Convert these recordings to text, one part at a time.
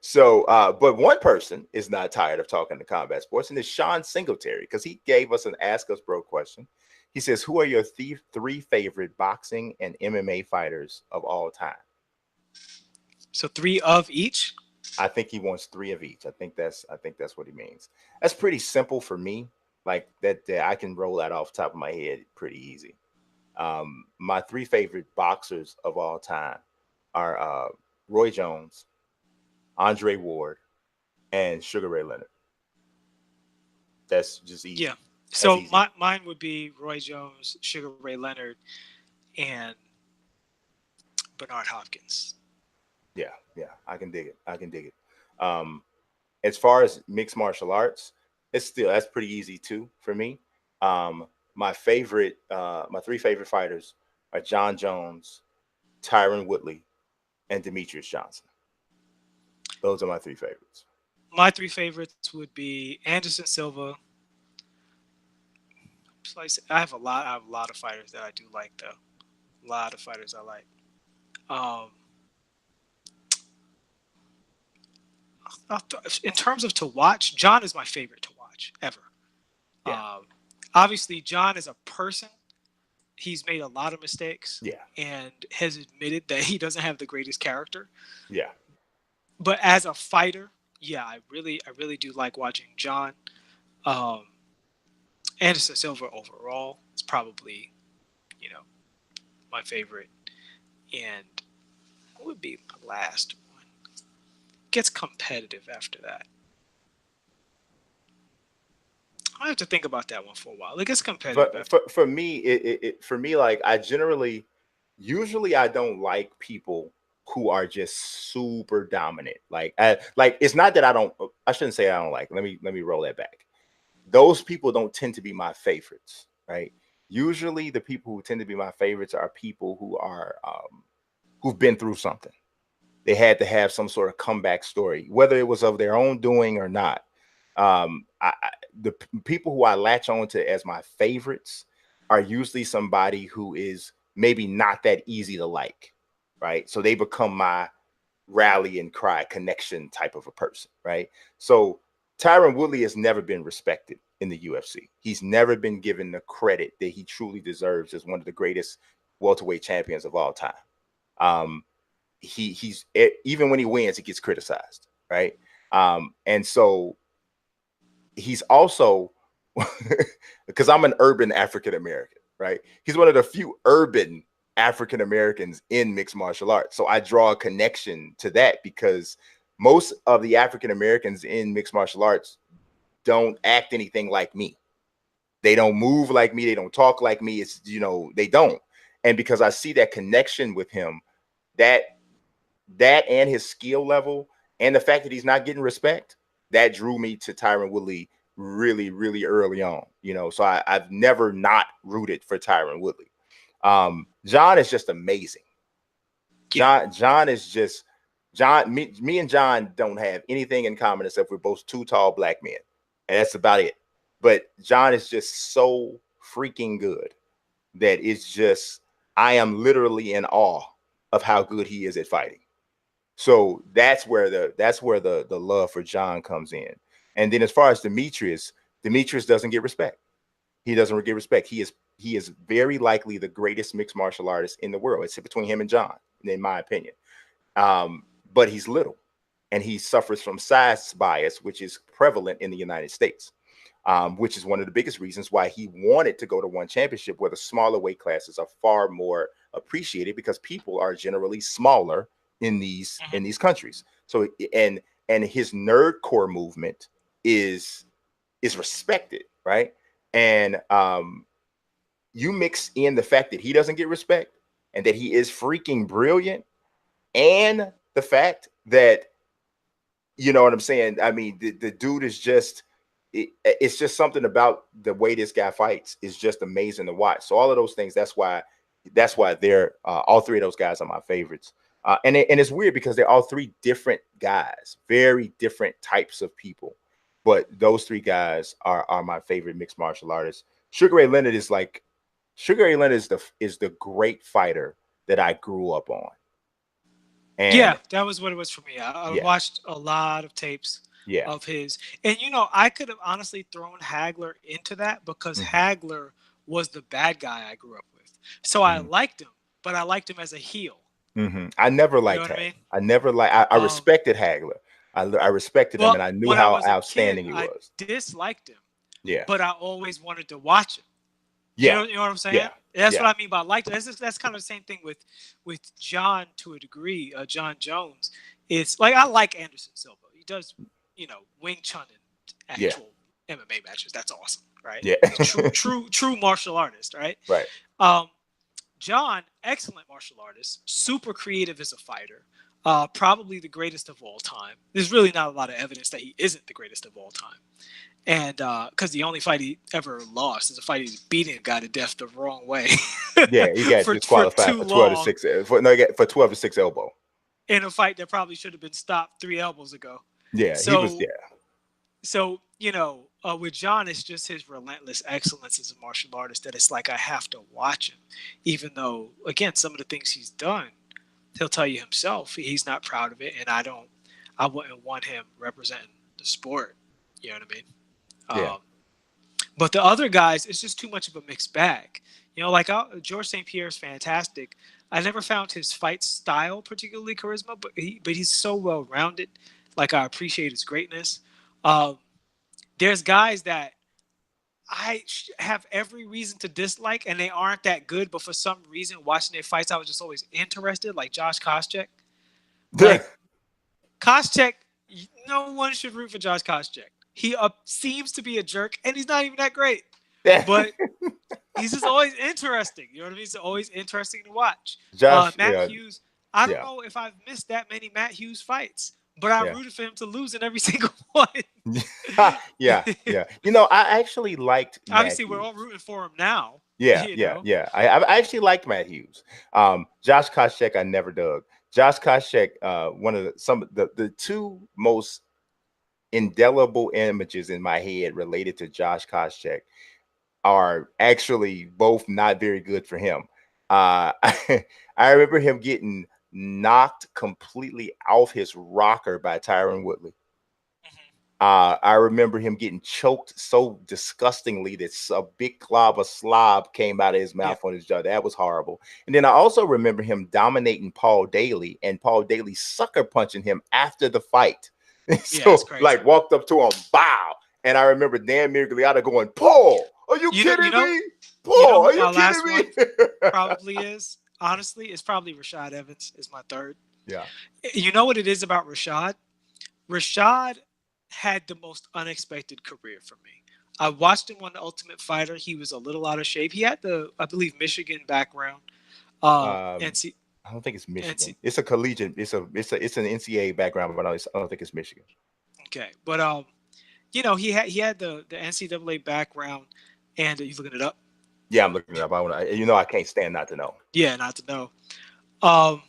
So, but one person is not tired of talking to combat sports, and it's Sean Singletary, because he gave us an Ask Us Bro question. He says, "Who are your three favorite boxing and MMA fighters of all time?" So three of each. I think he wants three of each. I think that's what he means. That's pretty simple for me. Like that I can roll that off the top of my head pretty easy. My three favorite boxers of all time are Roy Jones, Andre Ward, and Sugar Ray Leonard. That's just Yeah. easy. That's So easy. mine would be Roy Jones, Sugar Ray Leonard, and Bernard Hopkins. Yeah, yeah, I can dig it. I can dig it. Um, as far as mixed martial arts, that's pretty easy too for me. My three favorite fighters are John Jones, Tyron Woodley, and Demetrius Johnson. Those are my three favorites. My three favorites would be Anderson Silva. I have a lot. I have a lot of fighters that I do like, though. A lot of fighters I like. Um, in terms of to watch, John is my favorite to watch ever. Yeah, Um, Obviously, John is a person. He's made a lot of mistakes yeah, and has admitted that he doesn't have the greatest character. yeah. But as a fighter, yeah, I really do like watching John. Um, Anderson Silva overall is probably, you know, my favorite. And what would be the last one? Gets competitive after that. I have to think about that one for a while. It gets For competitive after. for me, for me, like I generally, usually I don't like people who are just super dominant. Like it's not that I don't. I shouldn't say I don't like. Let me roll that back. Those people don't tend to be my favorites, right? Usually, the people who tend to be my favorites are people who are who've been through something. They had to have some sort of comeback story, whether it was of their own doing or not. The people who I latch on to as my favorites are usually somebody who is maybe not that easy to like, right? So they become my rally and cry connection type of a person, right? So Tyron Woodley has never been respected in the UFC. He's never been given the credit that he truly deserves as one of the greatest welterweight champions of all time. Um, even when he wins, he gets criticized, right? And so he's also because I'm an urban African American, right? He's one of the few urban African Americans in mixed martial arts. So I draw a connection to that because most of the African Americans in mixed martial arts don't act anything like me. They don't move like me. They don't talk like me. They don't. And because I see that connection with him, that and his skill level and the fact that he's not getting respect, that drew me to Tyron Woodley really, really early on. So I've never not rooted for Tyron Woodley. John is just amazing. Yeah. John is just John. Me and John don't have anything in common except we're both two tall black men, and that's about it. But John is just so freaking good that it's just I am literally in awe of how good he is at fighting. So that's where the love for John comes in. And then as far as Demetrius doesn't get respect. He doesn't get respect. He is very likely the greatest mixed martial artist in the world. It's between him and John, in my opinion. But he's little, and he suffers from size bias, which is prevalent in the United States. Which is one of the biggest reasons why he wanted to go to one championship, where the smaller weight classes are far more appreciated because people are generally smaller in these countries. So and his nerd core movement is respected, right? And you mix in the fact that he doesn't get respect and that he is freaking brilliant, and the fact that you know what I'm saying. I mean, the dude is just it's just something about the way this guy fights is just amazing to watch. So all of those things, that's why they're all three of those guys are my favorites. And it's weird because they're all three different guys, very different types of people. But those three guys are my favorite mixed martial artists. Sugar Ray Leonard is the great fighter that I grew up on. And Yeah, that was what it was for me. I yeah, watched a lot of tapes yeah. of his, and I could have honestly thrown Hagler into that because Hmm. Hagler was the bad guy I grew up with. So I Hmm. liked him, but I liked him as a heel. Hmm. I never You know liked what I Hagler. mean? I never like. I Um, respected Hagler. I respected him, and well, I knew when I how was a kid, outstanding he I was. disliked him, Yeah, but I always wanted to watch him. yeah, You know what I'm saying? yeah, That's yeah. what I mean by liked. That's kind of the same thing with John to a degree. John Jones. It's like I like Anderson Silva. He does, Wing Chun and Yeah, actual MMA matches. That's awesome, right? yeah. He's true martial artist, right? Right. Um, John, excellent martial artist, super creative as a fighter, probably the greatest of all time. There's really not a lot of evidence that he isn't the greatest of all time. And because the only fight he ever lost is a fight he beat a guy to death the wrong way Yeah, he got for disqualified too for 12 to long 6. For no, he got for 12 to 6 elbow. in a fight that probably should have been stopped 3 elbows ago. Yeah, he was. So Yeah, with John, it's just his relentless excellence as a martial artist that it's like I have to watch him, even though again some of the things he's done, he'll tell you himself he's not proud of it, and I wouldn't want him representing the sport. You know what I mean? yeah. But the other guys, it's just too much of a mixed bag. Like George St. Pierre is fantastic. I never found his fight style particularly charisma, but he's so well rounded. Like I appreciate his greatness. Um, there's guys that have every reason to dislike, and they aren't that good. But for some reason, watching their fights, I was just always interested. Like Josh Koscheck. Like Koscheck, no one should root for Josh Koscheck. He seems to be a jerk, and he's not even that great. Yeah. But he's just always interesting. You know what I mean? It's always interesting to watch. Josh. Matt Yeah, Hughes, I don't yeah, know if I've missed that many Matt Hughes fights, but I yeah. rooted for him to lose in every single one. Yeah, yeah. I actually liked Matt Obviously, we're all Hughes. rooting for him now. Yeah, You yeah, know? yeah. I actually liked Matt Hughes. Josh Koscheck, I never dug. Josh Koscheck, one of the two most indelible images in my head related to Josh Koscheck are actually both not very good for him. I remember him getting knocked completely off his rocker by Tyron Woodley. I remember him getting choked so disgustingly that a big glob of slob came out of his Yeah. mouth on his jaw. That was horrible. And then I also remember him dominating Paul Daly and Paul Daly sucker punching him after the fight. Yeah, it's So, crazy. like, walked up to him, bow. And I remember Dan Mirgliata going, Paul, are you kidding me? Paul, Who are you my last kidding one me? probably is? Honestly, it's probably Rashad Evans is my third. Yeah. You know what it is about Rashad? Rashad had the most unexpected career for me. I watched him on The Ultimate Fighter. He was a little out of shape. He had I believe, Michigan background. NC, I don't think it's Michigan. NC, It's a collegiate. It's an NCAA background, but I don't think it's Michigan. okay, but he had the NCAA background, and you looking it up? Yeah, I'm looking it up. I can't stand not to know. Yeah, not to know. Um,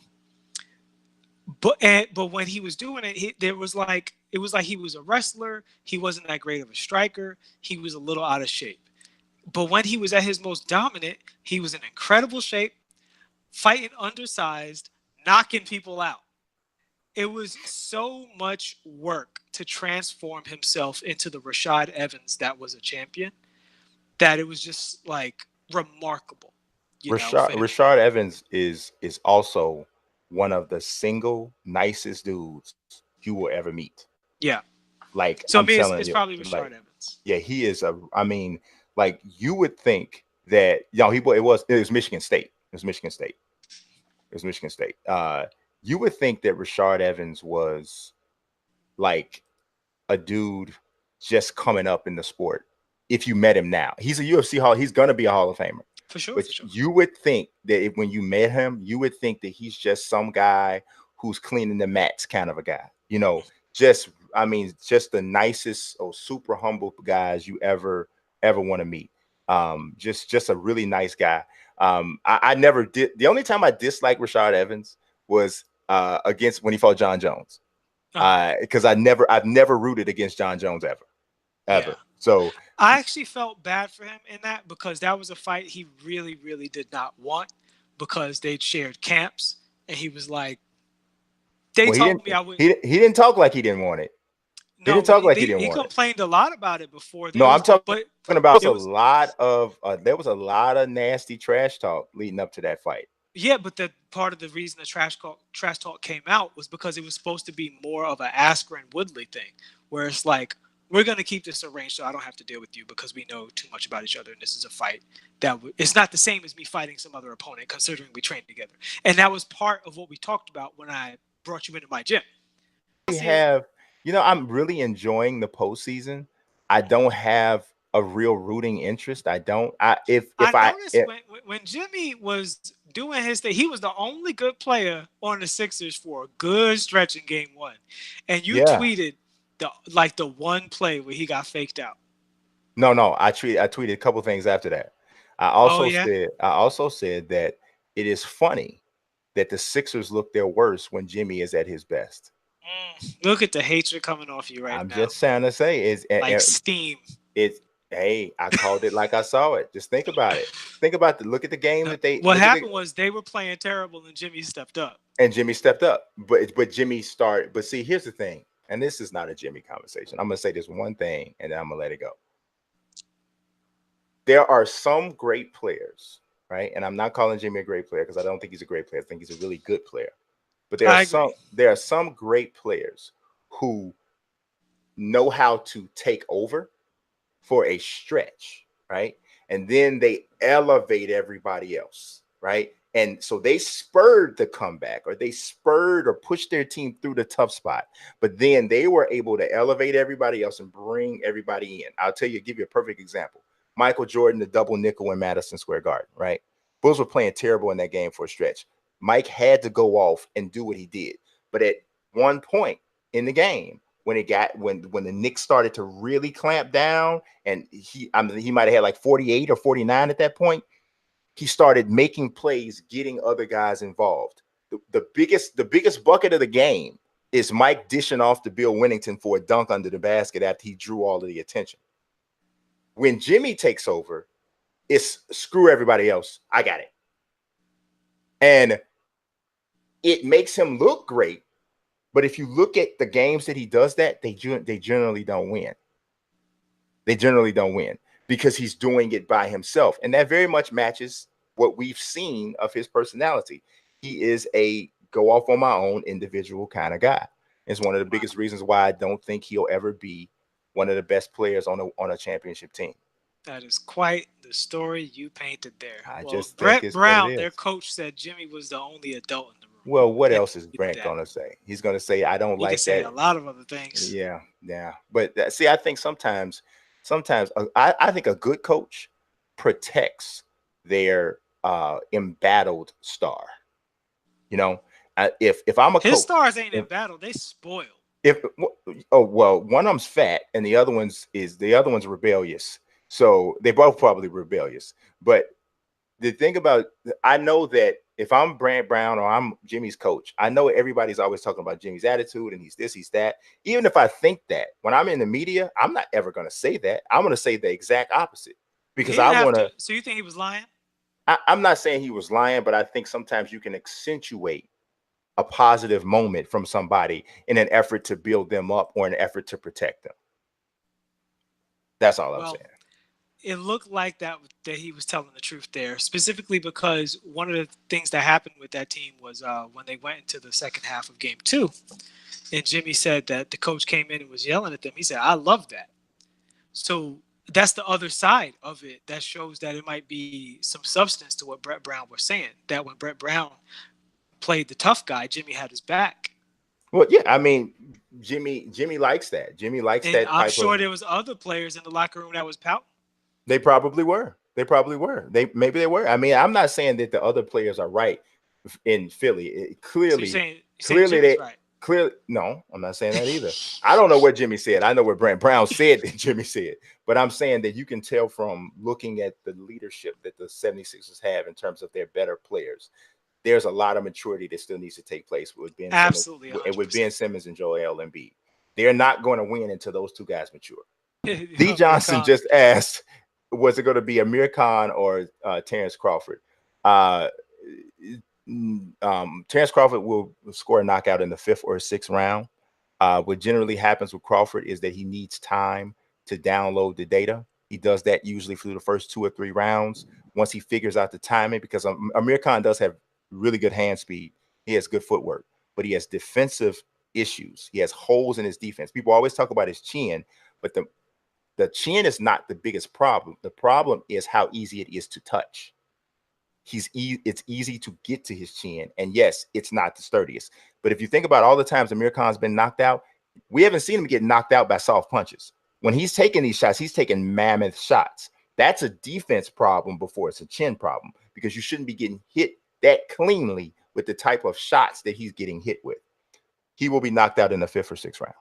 but when he was doing it, it was like he was a wrestler. He wasn't that great of a striker. He was a little out of shape. But when he was at his most dominant, he was in incredible shape, fighting undersized, knocking people out. It was so much work to transform himself into the Rashad Evans that was a champion that it was just like remarkable, for him. Rashard Evans is also one of the single nicest dudes you will ever meet. Yeah. Like, So I I'm mean, telling it's you, probably like, Rashad Evans. yeah, he is I mean, like, you would think that it was Michigan State. It was Michigan State. It was Michigan State. You would think that Rashard Evans was like a dude just coming up in the sport. If you met him now, he's a UFC Hall. He's gonna be a Hall of Famer. For sure, But for sure. you would think that when you met him, you would think that he's just some guy who's cleaning the mats kind of a guy. Just the nicest or super humble guys you ever want to meet. Just a really nice guy. I never did. The only time I disliked Rashard Evans was against when he fought John Jones. Because I've never rooted against John Jones ever. Yeah. So I actually felt bad for him in that because that was a fight he really, really did not want because they'd shared camps, and he was like, They Well, told me I would. he didn't talk like he didn't want it. He No, didn't when talk like he didn't he want it. complained a lot about it before. No, There I'm was, talking but about there was. there was a lot of nasty trash talk leading up to that fight. Yeah, but the part of the reason the trash talk came out was because it was supposed to be more of a Askren Woodley thing, where it's like, we're gonna keep this arranged so I don't have to deal with you because we know too much about each other and this is a fight it's not the same as me fighting some other opponent considering we trained together. And that was part of what we talked about when I brought you into my gym. We have, I'm really enjoying the postseason. I don't have a real rooting interest. I don't. I noticed when Jimmy was doing his thing, he was the only good player on the Sixers for a good stretch in Game 1, and you tweeted the one play where he got faked out. No, I tweeted a couple things after that. I also said that it is funny that the Sixers look their worst when Jimmy is at his best. Look at the hatred coming off you right now. I'm just trying to say is like steam. Hey, I called it like I saw it. Just think about it. Look at the game that they. What happened was they were playing terrible and Jimmy stepped up. But Jimmy started. But see, here's the thing, and this is not a Jimmy conversation. I'm gonna say this one thing, and then I'm gonna let it go. There are some great players, right? And I'm not calling Jimmy a great player because I don't think he's a great player. I think he's a really good player. But there are some great players who know how to take over for a stretch, right? And then they elevate everybody else, right? And so they spurred the comeback, or they spurred or pushed their team through the tough spot. But then they were able to elevate everybody else and bring everybody in. I'll give you a perfect example. Michael Jordan, the double nickel in Madison Square Garden, right? Bulls were playing terrible in that game for a stretch. Mike had to go off and do what he did. But at one point in the game, when the Knicks started to really clamp down, and he might have had like 48 or 49 at that point, he started making plays, getting other guys involved. The biggest bucket of the game is Mike dishing off to Bill Winnington for a dunk under the basket after he drew all of the attention. When Jimmy takes over, it's screw everybody else. I got it. And it makes him look great. But if you look at the games that he does that, they generally don't win. They generally don't win because he's doing it by himself. And that very much matches what we've seen of his personality. He is a go off on my own individual kind of guy. It's one of the biggest reasons why I don't think he'll ever be one of the best players on a championship team. That is quite the story you painted there. Brett Brown, their coach, said Jimmy was the only adult in the room. Well, what else is Brett going to say? He's going to say, I don't like that. He can say a lot of other things. Yeah. But see, I think sometimes I think a good coach protects their embattled star. If I'm a coach, his stars ain't embattled, they spoiled. One of them's fat and the other one's rebellious. So they both probably rebellious. But the thing about, I know that if I'm Brant Brown or I'm Jimmy's coach, I know everybody's always talking about Jimmy's attitude and he's this, he's that. Even if I think that, when I'm in the media, I'm not ever going to say that. I'm going to say the exact opposite because I want to. So you think he was lying? I'm not saying he was lying, but I think sometimes you can accentuate a positive moment from somebody in an effort to build them up or an effort to protect them. That's all I'm saying. It looked like that he was telling the truth there, specifically because one of the things that happened with that team was when they went into the second half of Game 2, and Jimmy said that the coach came in and was yelling at them. He said, I love that. So that's the other side of it that shows that it might be some substance to what Brett Brown was saying, that when Brett Brown played the tough guy, Jimmy had his back. Well, yeah, I mean, Jimmy likes that. Jimmy likes that. I'm sure there was other players in the locker room that was pouting. They probably were. Maybe they were. I mean, I'm not saying that the other players are right in Philly. Clearly, no, I'm not saying that either. I don't know what Jimmy said. I know what Brent Brown said that Jimmy said, but I'm saying that you can tell from looking at the leadership that the 76ers have in terms of their better players. There's a lot of maturity that still needs to take place with Ben Simmons and Joel Embiid. They're not going to win until those two guys mature. D. Johnson just asked, was it going to be Amir Khan or Terrence Crawford? Terrence Crawford will score a knockout in the 5th or 6th round. What generally happens with Crawford is that he needs time to download the data. He does that usually through the first 2 or 3 rounds. Once he figures out the timing, because Amir Khan does have really good hand speed. He has good footwork, but he has defensive issues. He has holes in his defense. People always talk about his chin, but the chin is not the biggest problem. The problem is how easy it is to touch. It's easy to get to his chin, and yes, it's not the sturdiest. But if you think about all the times Amir Khan's been knocked out, we haven't seen him get knocked out by soft punches. When he's taking these shots, he's taking mammoth shots. That's a defense problem before it's a chin problem, because you shouldn't be getting hit that cleanly with the type of shots that he's getting hit with. He will be knocked out in the 5th or 6th round.